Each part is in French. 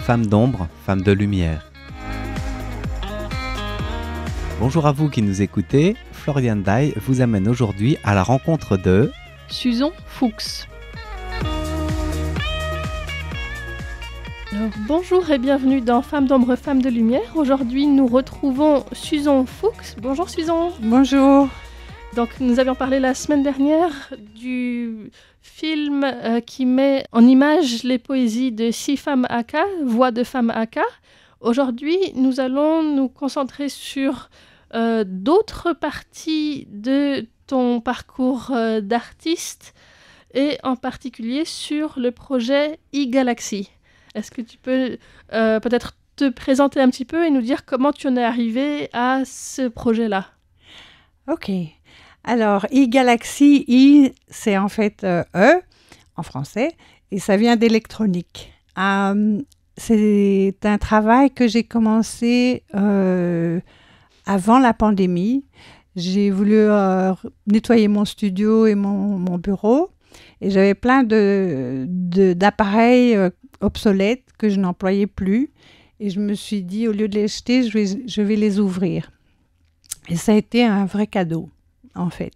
Femmes d'ombre, femmes de lumière. Bonjour à vous qui nous écoutez, Florian Dai vous amène aujourd'hui à la rencontre de Susan Fuchs. Alors, bonjour et bienvenue dans Femmes d'ombre, femmes de lumière. Aujourd'hui, nous retrouvons Susan Fuchs. Bonjour Susan. Bonjour. Donc, nous avions parlé la semaine dernière du film qui met en image les poésies de 6 femmes Aka, voix de femmes Aka. Aujourd'hui, nous allons nous concentrer sur d'autres parties de ton parcours d'artiste et en particulier sur le projet e-Galaxy. Est-ce que tu peux peut-être te présenter un petit peu et nous dire comment tu en es arrivé à ce projet-là? Ok. Alors, e-Galaxy, I, c'est en fait E en français et ça vient d'électronique. C'est un travail que j'ai commencé avant la pandémie. J'ai voulu nettoyer mon studio et mon bureau et j'avais plein d'appareils obsolètes que je n'employais plus. Et je me suis dit, au lieu de les jeter, je vais les ouvrir. Et ça a été un vrai cadeau, en fait.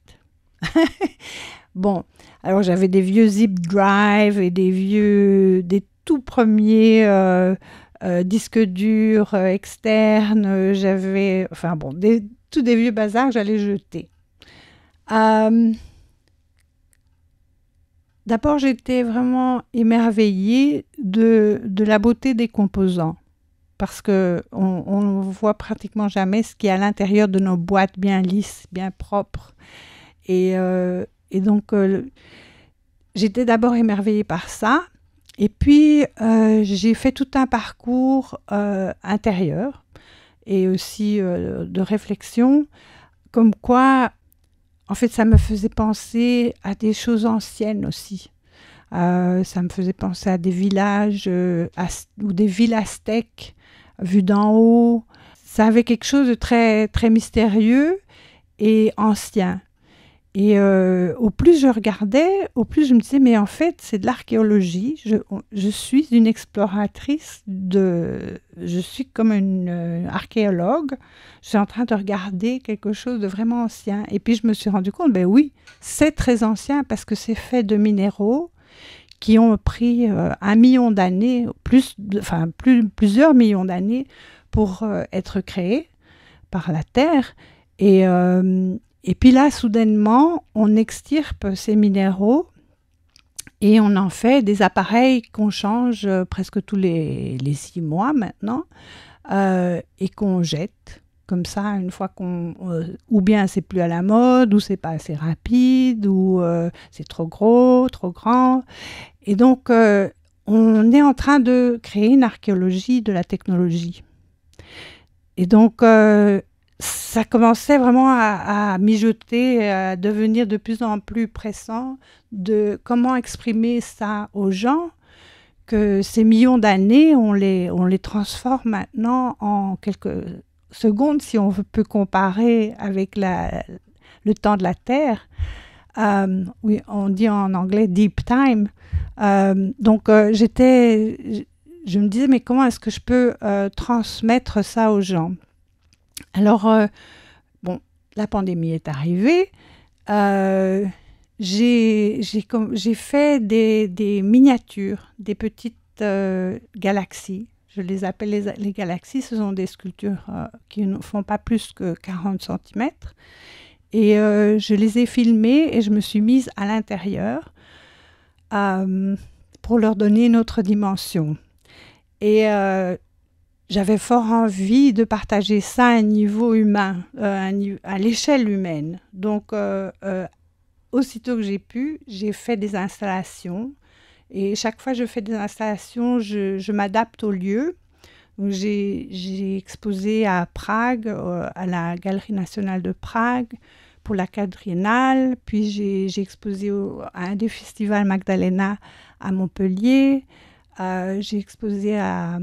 Bon, alors j'avais des vieux zip drive et des tout premiers disques durs externes. J'avais, enfin bon, tous des vieux bazars que j'allais jeter. D'abord, j'étais vraiment émerveillée de la beauté des composants. Parce qu'on ne voit pratiquement jamais ce qu'il y a à l'intérieur de nos boîtes bien lisses, bien propres. Et donc, j'étais d'abord émerveillée par ça. Et puis, j'ai fait tout un parcours intérieur et aussi de réflexion, comme quoi, en fait, ça me faisait penser à des choses anciennes aussi. Ça me faisait penser à des villages ou des villes aztèques vues d'en haut. Ça avait quelque chose de très, très mystérieux et ancien. Et au plus je regardais, au plus je me disais, mais en fait, c'est de l'archéologie. Je suis une exploratrice, je suis comme une archéologue. Je suis en train de regarder quelque chose de vraiment ancien. Et puis je me suis rendu compte, ben oui, c'est très ancien parce que c'est fait de minéraux qui ont pris 1 million d'années, plusieurs millions d'années pour être créés par la Terre. Et puis là, soudainement, on extirpe ces minéraux et on en fait des appareils qu'on change presque tous les 6 mois maintenant et qu'on jette comme ça une fois ou bien c'est plus à la mode, ou c'est pas assez rapide, ou c'est trop gros, trop grand. Et donc, on est en train de créer une archéologie de la technologie. Et donc, ça commençait vraiment à mijoter, à devenir de plus en plus pressant de comment exprimer ça aux gens, que ces millions d'années, on les transforme maintenant en quelques secondes, si on peut comparer avec le temps de la Terre. Oui, on dit en anglais « deep time ». Donc, je me disais, mais comment est-ce que je peux transmettre ça aux gens ? Alors, la pandémie est arrivée. J'ai fait des miniatures, des petites galaxies. Je les appelle les galaxies. Ce sont des sculptures qui ne font pas plus que 40 cm. Et je les ai filmées et je me suis mise à l'intérieur pour leur donner une autre dimension. Et j'avais fort envie de partager ça à un niveau humain, à l'échelle humaine. Donc, aussitôt que j'ai pu, j'ai fait des installations. Et chaque fois que je fais des installations, je m'adapte au lieu. Donc, j'ai exposé à Prague, à la Galerie nationale de Prague, pour la quadriennale. Puis, j'ai exposé à un des festivals Magdalena à Montpellier. J'ai exposé à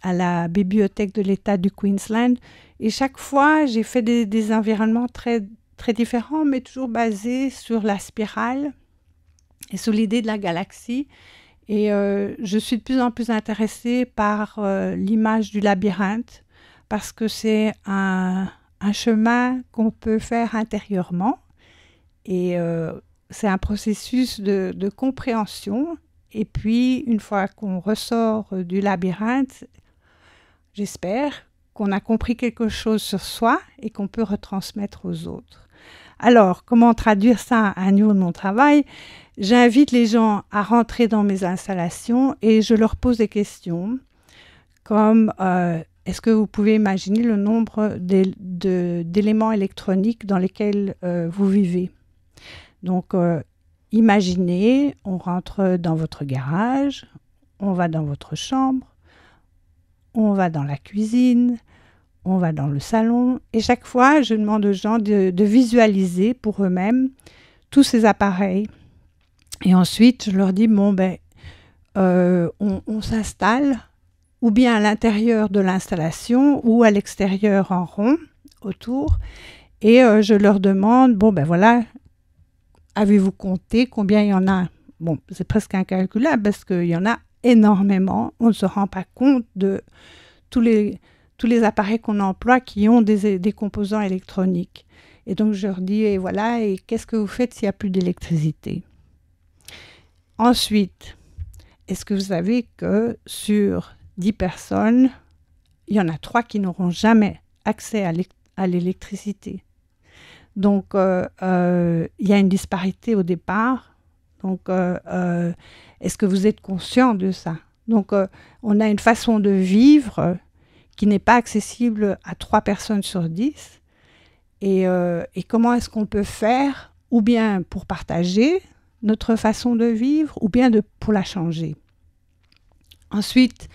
la bibliothèque de l'État du Queensland. Et chaque fois, j'ai fait des environnements très, très différents, mais toujours basés sur la spirale et sur l'idée de la galaxie. Et je suis de plus en plus intéressée par l'image du labyrinthe parce que c'est un chemin qu'on peut faire intérieurement et c'est un processus de compréhension. Et puis, une fois qu'on ressort du labyrinthe, j'espère qu'on a compris quelque chose sur soi et qu'on peut retransmettre aux autres. Alors, comment traduire ça à un niveau de mon travail ? J'invite les gens à rentrer dans mes installations et je leur pose des questions comme est-ce que vous pouvez imaginer le nombre d'éléments électroniques dans lesquels vous vivez ? Donc, imaginez, on rentre dans votre garage, on va dans votre chambre, on va dans la cuisine, on va dans le salon. Et chaque fois, je demande aux gens de visualiser pour eux-mêmes tous ces appareils. Et ensuite, je leur dis, on s'installe ou bien à l'intérieur de l'installation ou à l'extérieur en rond, autour. Et je leur demande, avez-vous compté combien il y en a ? Bon, c'est presque incalculable parce qu'il y en a énormément. On ne se rend pas compte de tous les appareils qu'on emploie qui ont des composants électroniques. Et donc, je leur dis, et qu'est-ce que vous faites s'il n'y a plus d'électricité ? Ensuite, est-ce que vous savez que sur 10 personnes, il y en a 3 qui n'auront jamais accès à l'électricité ? Donc, il y a une disparité au départ. Donc, est-ce que vous êtes conscient de ça ? Donc, on a une façon de vivre qui n'est pas accessible à 3 personnes sur 10. Et comment est-ce qu'on peut faire, ou bien pour partager notre façon de vivre, ou bien pour la changer. Ensuite,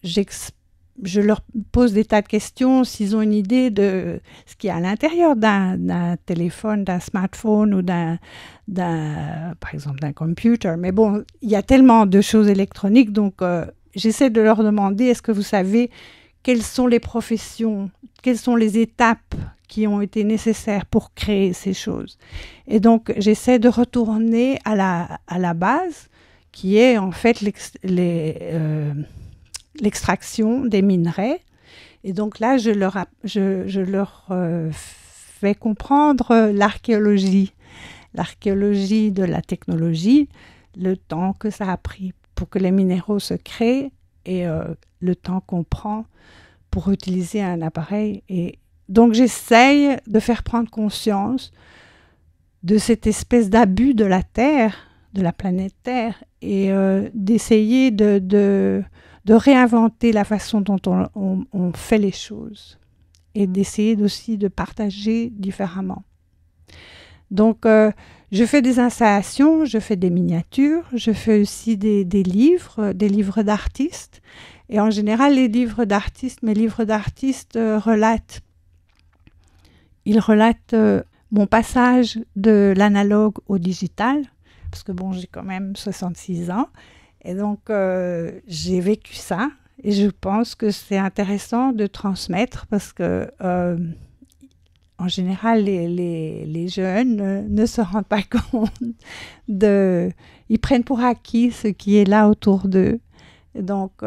je leur pose des tas de questions s'ils ont une idée de ce qu'il y a à l'intérieur d'un téléphone, d'un smartphone ou par exemple d'un computer. Mais bon, il y a tellement de choses électroniques, donc j'essaie de leur demander, est-ce que vous savez quelles sont les professions, quelles sont les étapes qui ont été nécessaires pour créer ces choses. Et donc, j'essaie de retourner à la base, qui est en fait l'extraction des minerais. Et donc là, je leur fais comprendre l'archéologie de la technologie, le temps que ça a pris pour que les minéraux se créent et le temps qu'on prend pour utiliser un appareil. Et donc, j'essaye de faire prendre conscience de cette espèce d'abus de la Terre, de la planète Terre, et d'essayer de réinventer la façon dont on fait les choses et d'essayer aussi de partager différemment. Donc, je fais des installations, je fais des miniatures, je fais aussi des livres d'artistes. Et en général, mes livres d'artistes relatent mon passage de l'analogue au digital, parce que j'ai quand même 66 ans. Et donc, j'ai vécu ça. Et je pense que c'est intéressant de transmettre parce que, en général, les jeunes ne se rendent pas compte ils prennent pour acquis ce qui est là autour d'eux. Et donc,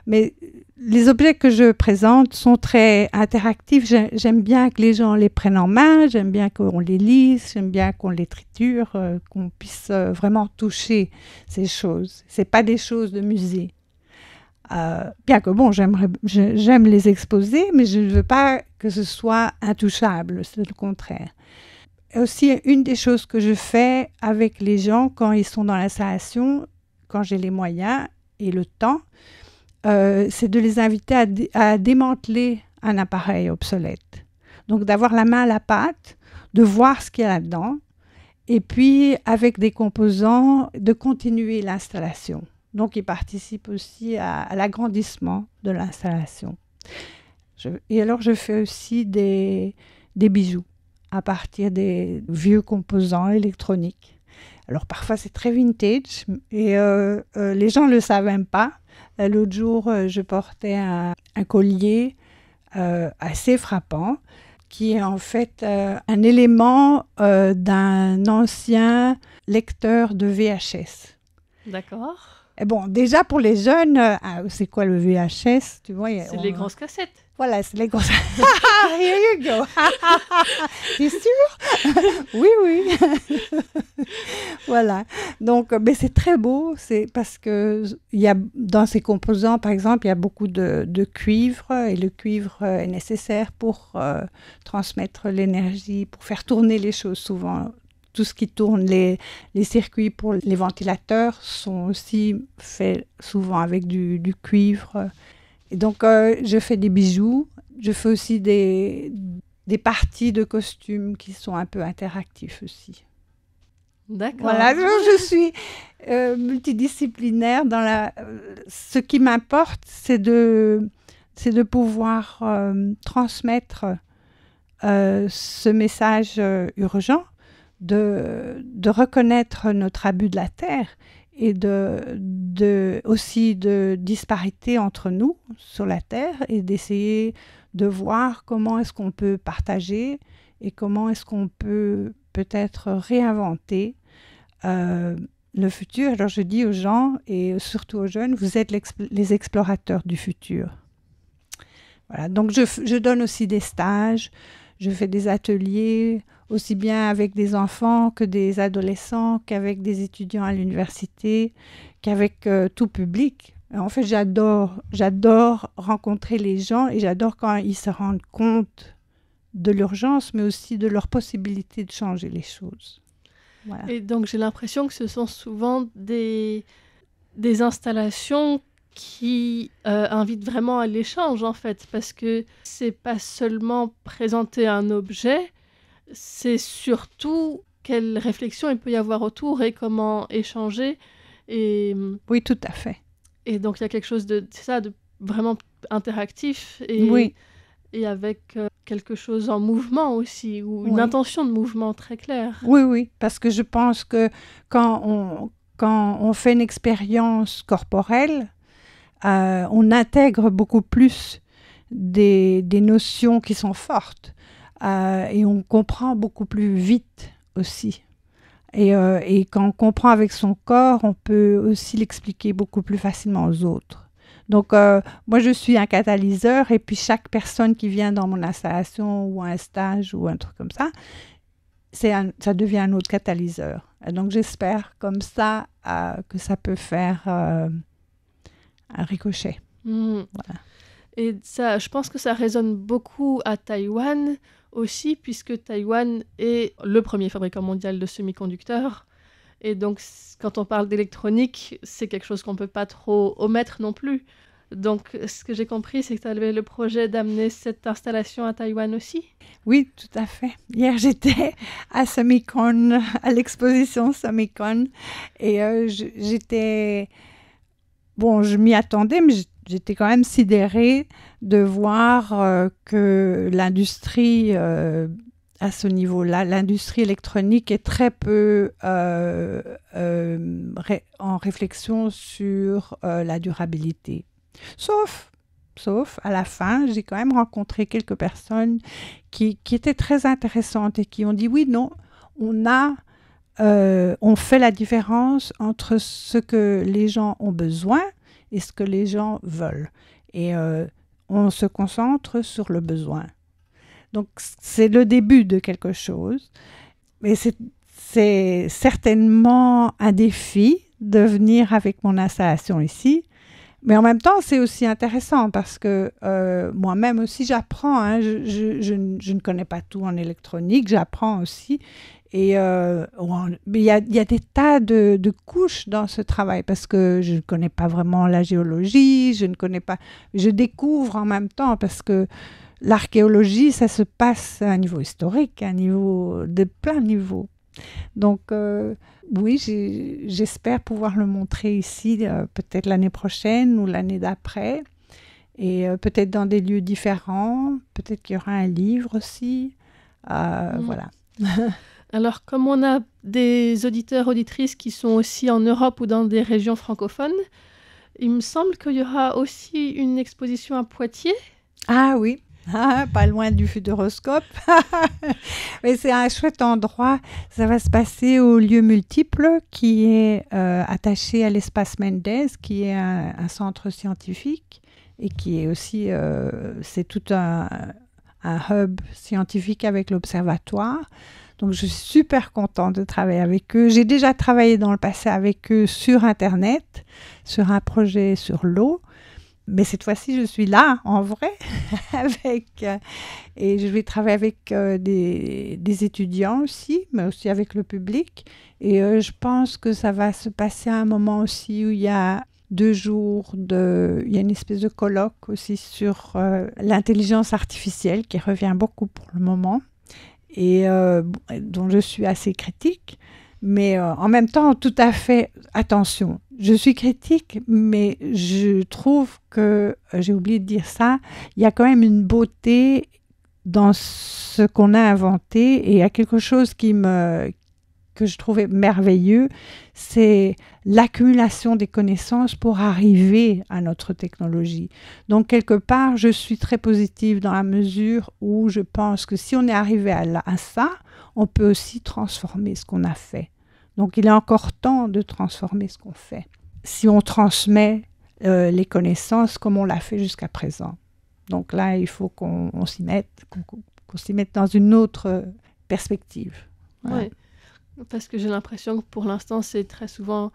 mais les objets que je présente sont très interactifs. J'aime bien que les gens les prennent en main, j'aime bien qu'on les lise, j'aime bien qu'on les triture, qu'on puisse vraiment toucher ces choses. Ce n'est pas des choses de musée. Bien que j'aime les exposer, mais je ne veux pas que ce soit intouchable, c'est le contraire. Et aussi, une des choses que je fais avec les gens quand ils sont dans l'installation, quand j'ai les moyens et le temps, c'est de les inviter à démanteler un appareil obsolète. Donc d'avoir la main à la pâte, de voir ce qu'il y a là-dedans, et puis avec des composants, de continuer l'installation. Donc ils participent aussi à l'agrandissement de l'installation. Et alors je fais aussi des bijoux à partir des vieux composants électroniques. Alors parfois c'est très vintage et les gens ne le savent même pas. L'autre jour, je portais un collier assez frappant qui est en fait un élément d'un ancien lecteur de VHS. D'accord. Et bon, déjà pour les jeunes, c'est quoi le VHS, tu vois, C'est les grosses cassettes. Voilà, c'est les grosses... Here you go. T'es sûr? Oui, oui. Voilà. Donc, mais c'est très beau. C'est parce que dans ces composants, par exemple, il y a beaucoup de cuivre. Et le cuivre est nécessaire pour transmettre l'énergie, pour faire tourner les choses souvent. Tout ce qui tourne, les circuits pour les ventilateurs sont aussi faits souvent avec du cuivre. Et donc, je fais des bijoux. Je fais aussi des parties de costumes qui sont un peu interactifs aussi. D'accord. Voilà, je suis multidisciplinaire. Ce qui m'importe, c'est de pouvoir transmettre ce message urgent, de reconnaître notre abus de la terre et aussi de disparité entre nous sur la terre et d'essayer de voir comment est-ce qu'on peut partager et comment est-ce qu'on peut peut-être réinventer le futur. Alors je dis aux gens et surtout aux jeunes, vous êtes les explorateurs du futur. Voilà, donc je donne aussi des stages, je fais des ateliers, aussi bien avec des enfants que des adolescents, qu'avec des étudiants à l'université, qu'avec tout public. En fait, j'adore rencontrer les gens et j'adore quand ils se rendent compte de l'urgence, mais aussi de leur possibilité de changer les choses. Voilà. Et donc, j'ai l'impression que ce sont souvent des installations qui invitent vraiment à l'échange, en fait, parce que c'est pas seulement présenter un objet, c'est surtout quelle réflexion il peut y avoir autour et comment échanger. Oui, tout à fait. Et donc, il y a quelque chose de vraiment interactif et, oui. Et avec quelque chose en mouvement aussi, ou une intention de mouvement très claire. Oui, oui, parce que je pense que quand on fait une expérience corporelle, on intègre beaucoup plus des notions qui sont fortes et on comprend beaucoup plus vite aussi. Et quand on comprend avec son corps, on peut aussi l'expliquer beaucoup plus facilement aux autres. Donc, moi, je suis un catalyseur et puis chaque personne qui vient dans mon installation ou un stage ou un truc comme ça, ça devient un autre catalyseur. Et donc, j'espère comme ça que ça peut faire un ricochet. Voilà. Et ça, je pense que ça résonne beaucoup à Taïwan aussi, puisque Taïwan est le premier fabricant mondial de semi-conducteurs. Et donc, quand on parle d'électronique, c'est quelque chose qu'on ne peut pas trop omettre non plus. Donc, ce que j'ai compris, c'est que tu avais le projet d'amener cette installation à Taïwan aussi? Oui, tout à fait. Hier, j'étais à Semicon, à l'exposition Semicon, et j'étais... Bon, je m'y attendais, mais j'étais quand même sidérée de voir que l'industrie... à ce niveau-là, l'industrie électronique est très peu en réflexion sur la durabilité. Sauf à la fin, j'ai quand même rencontré quelques personnes qui étaient très intéressantes et qui ont dit oui, non, on fait la différence entre ce que les gens ont besoin et ce que les gens veulent. Et on se concentre sur le besoin. Donc, c'est le début de quelque chose. Mais c'est certainement un défi de venir avec mon installation ici. Mais en même temps, c'est aussi intéressant parce que moi-même aussi, j'apprends. Hein, je ne connais pas tout en électronique, j'apprends aussi. Et mais il y a des tas de couches dans ce travail parce que je ne connais pas vraiment la géologie, je découvre en même temps parce que l'archéologie, ça se passe à un niveau historique, à un niveau de plein niveaux. Donc, oui, j'espère pouvoir le montrer ici, peut-être l'année prochaine ou l'année d'après, et peut-être dans des lieux différents. Peut-être qu'il y aura un livre aussi. Voilà. Alors, comme on a des auditeurs, auditrices qui sont aussi en Europe ou dans des régions francophones, il me semble qu'il y aura aussi une exposition à Poitiers. Ah oui. Pas loin du Futuroscope. Mais c'est un chouette endroit. Ça va se passer au lieu multiple qui est attaché à l'espace Mendes, qui est un centre scientifique et qui est aussi, c'est tout un hub scientifique avec l'observatoire. Donc, je suis super contente de travailler avec eux. J'ai déjà travaillé dans le passé avec eux sur Internet, sur un projet sur l'eau. Mais cette fois-ci, je suis là, en vrai, et je vais travailler avec des étudiants aussi, mais aussi avec le public. Et je pense que ça va se passer à un moment aussi où il y a 2 jours, il y a une espèce de colloque aussi sur l'intelligence artificielle qui revient beaucoup pour le moment et dont je suis assez critique. Mais en même temps, tout à fait, attention, je suis critique, mais je trouve que, j'ai oublié de dire ça, il y a quand même une beauté dans ce qu'on a inventé et il y a quelque chose que je trouvais merveilleux, c'est l'accumulation des connaissances pour arriver à notre technologie. Donc, quelque part, je suis très positive dans la mesure où je pense que si on est arrivé à ça, on peut aussi transformer ce qu'on a fait. Donc, il est encore temps de transformer ce qu'on fait. Si on transmet les connaissances comme on l'a fait jusqu'à présent. Donc là, il faut qu'on s'y mette, qu'on s'y mette dans une autre perspective. Voilà. Oui, parce que j'ai l'impression que pour l'instant, c'est très souvent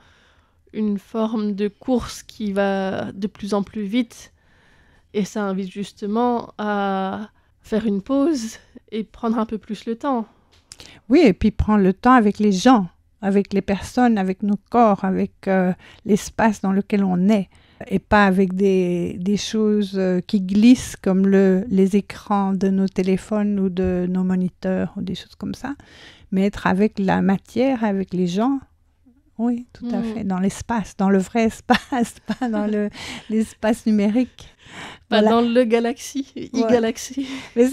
une forme de course qui va de plus en plus vite. Et ça invite justement à faire une pause et prendre un peu plus le temps. Oui, et puis prendre le temps avec les gens, avec les personnes, avec nos corps, avec l'espace dans lequel on est, et pas avec des choses qui glissent comme les écrans de nos téléphones ou de nos moniteurs ou des choses comme ça, mais être avec la matière, avec les gens. Oui, tout à fait, dans l'espace, dans le vrai espace, pas dans l'espace numérique. Pas Voilà. dans le galaxie, e-galaxie. Mais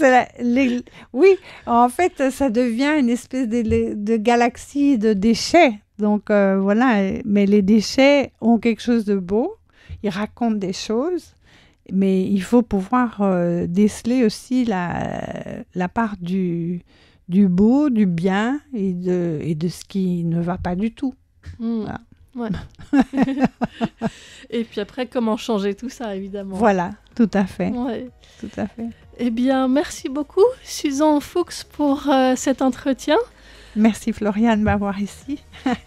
oui, en fait, ça devient une espèce de galaxie de déchets. Donc, voilà, mais les déchets ont quelque chose de beau, ils racontent des choses, mais il faut pouvoir déceler aussi la part du beau, du bien et de ce qui ne va pas du tout. Voilà. Ouais. Et puis après, comment changer tout ça, évidemment. Voilà, tout à fait. Ouais. Tout à fait. Eh bien, merci beaucoup, Susan Fuchs, pour cet entretien. Merci Floriane de m'avoir ici.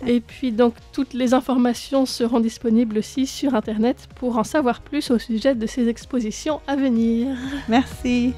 Et puis donc, toutes les informations seront disponibles aussi sur Internet pour en savoir plus au sujet de ces expositions à venir. Merci.